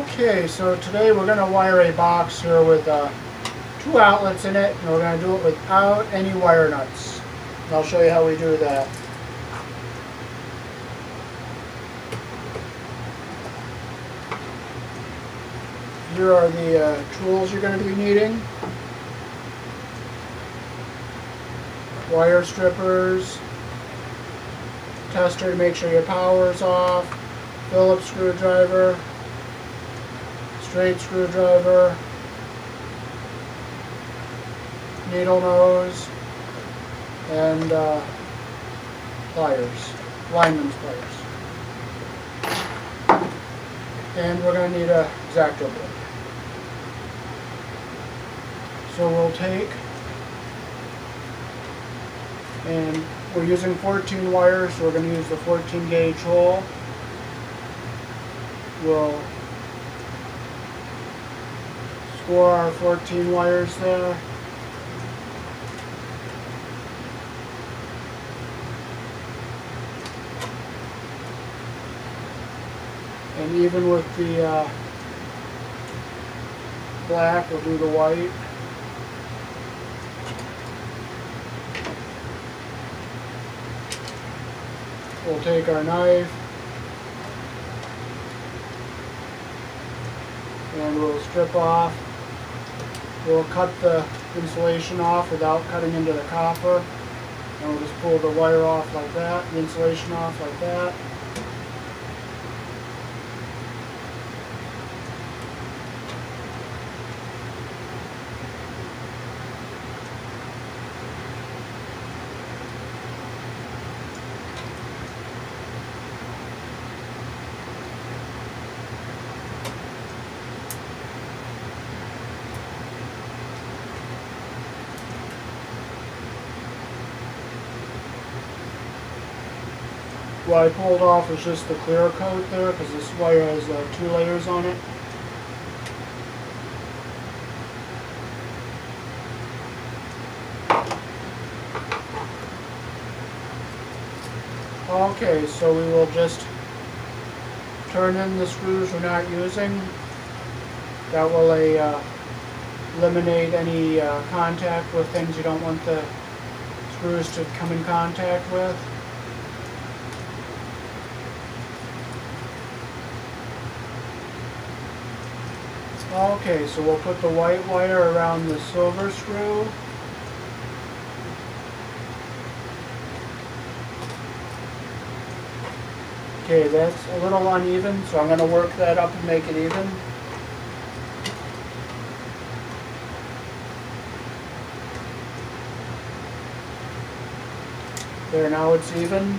Okay, so today we're going to wire a box here with two outlets in it, and we're going to do it without any wire nuts. And I'll show you how we do that. Here are the tools you're going to be needing. Wire strippers, tester to make sure your power's off, Phillips screwdriver, straight screwdriver, needle nose, and pliers, lineman's pliers. And we're going to need a X-Acto board. So we'll take, and we're using 14 wires, so we're going to use the 14 gauge hole. We'll score our 14 wires there. And even with the black, we'll do the white. We'll take our knife and we'll strip off. We'll cut the insulation off without cutting into the copper. And we'll just pull the wire off like that, the insulation off like that. What I pulled off was just the clear coat there because this wire has 2 layers on it. Okay, so we will just turn in the screws we're not using. That will eliminate any contact with things you don't want the screws to come in contact with. Okay, so we'll put the white wire around the silver screw. Okay, that's a little uneven, so I'm going to work that up and make it even. There, now it's even.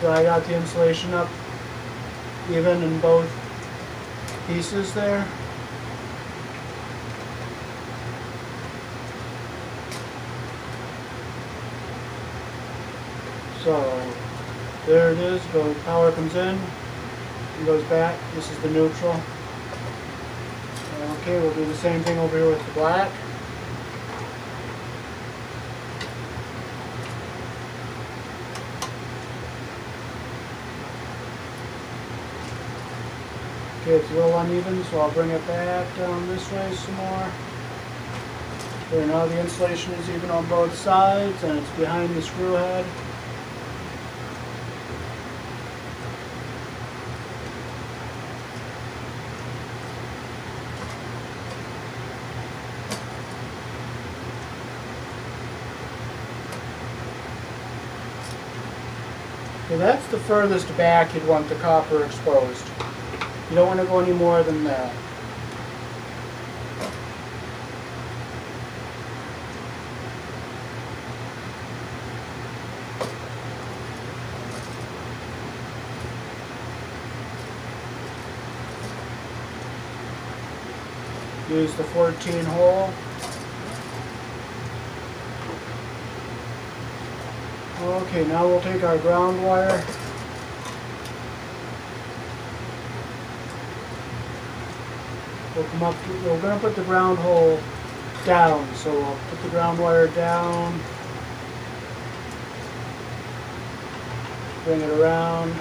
So I got the insulation up even in both pieces there. So there it is, the power comes in and goes back. This is the neutral. Okay, we'll do the same thing over here with the black. Okay, it's a little uneven, so I'll bring it back down this way some more. There, now the insulation is even on both sides, and it's behind the screw head. Okay, that's the furthest back you'd want the copper exposed. You don't want to go any more than that. Use the 14 hole. Okay, now we'll take our ground wire. We're going to put the ground hole down, so we'll put the ground wire down, bring it around,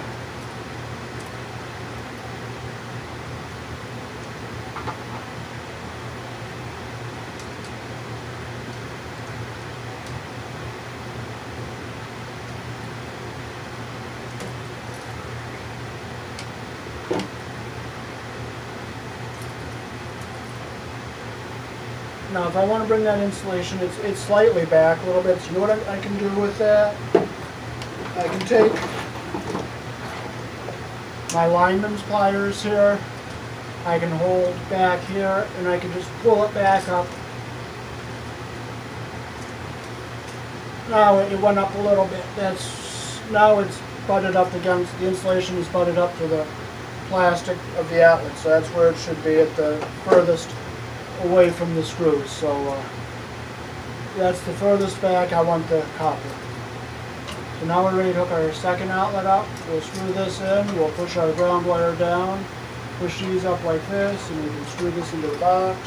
Now if I want to bring that insulation, it's slightly back a little bit. So you know what I can do with that? I can take my lineman's pliers here. I can hold back here and I can just pull it back up. Now it went up a little bit. Now it's butted up against, the insulation is butted up to the plastic of the outlet. So that's where it should be, at the furthest away from the screws. So that's the furthest back I want the copper. So now we're ready to hook our second outlet up. We'll screw this in, we'll push our ground wire down, push these up like this, and we can screw this into the box.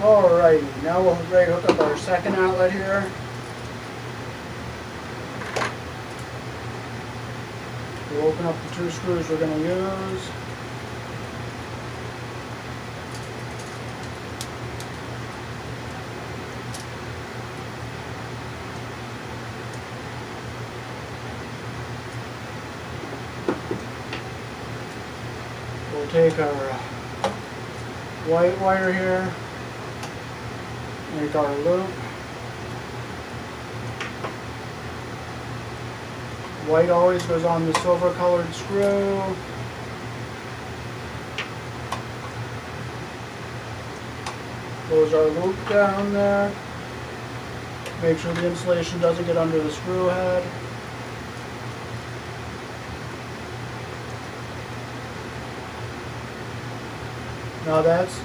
Alrighty, now we'll ready to hook up our second outlet here. We'll open up the two screws we're going to use. We'll take our white wire here, make our loop. White always goes on the silver colored screw. Close our loop down there. Make sure the insulation doesn't get under the screw head. Now that's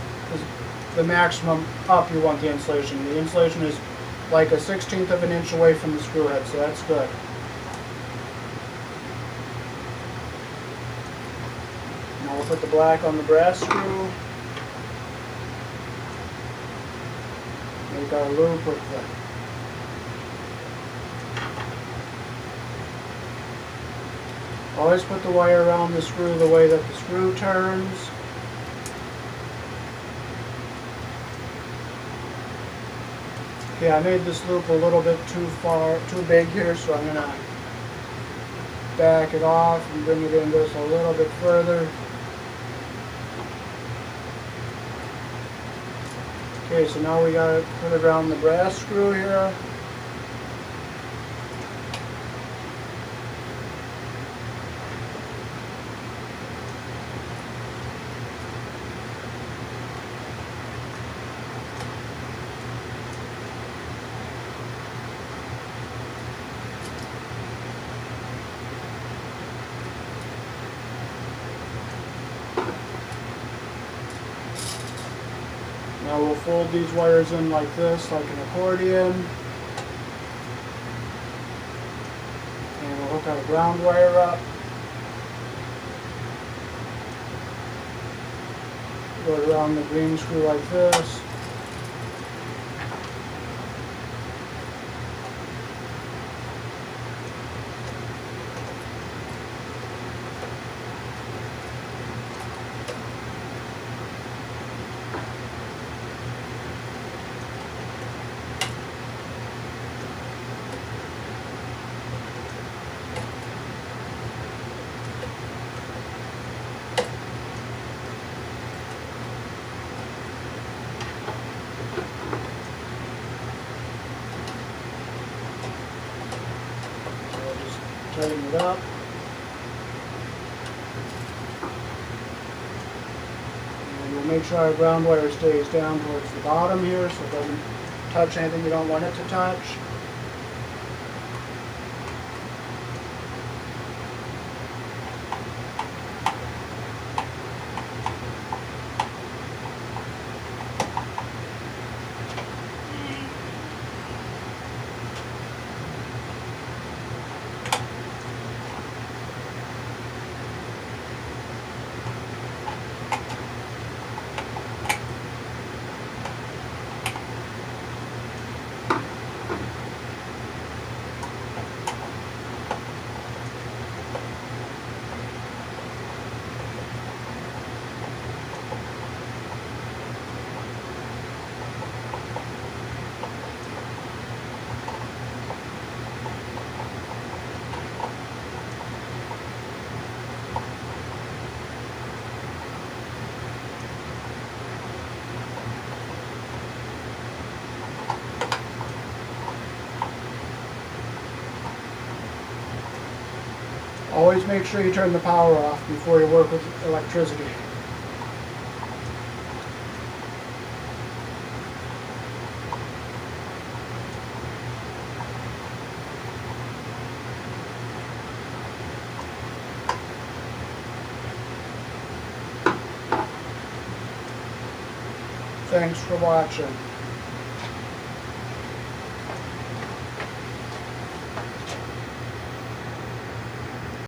the maximum up you want the insulation. The insulation is like a 1/16 of an inch away from the screw head, so that's good. Now we'll put the black on the brass screw. Make our loop with the always put the wire around the screw the way that the screw turns. Okay, I made this loop a little bit too big here, so I'm going to back it off and bring it in just a little bit further. Okay, so now we got to put it around the brass screw here. Now we'll fold these wires in like this, like an accordion. And we'll hook our ground wire up. Go around the green screw like this. it up. And we'll make sure our ground wire stays down towards the bottom here so it doesn't touch anything you don't want it to touch. Always make sure you turn the power off before you work with electricity. Thanks for watching.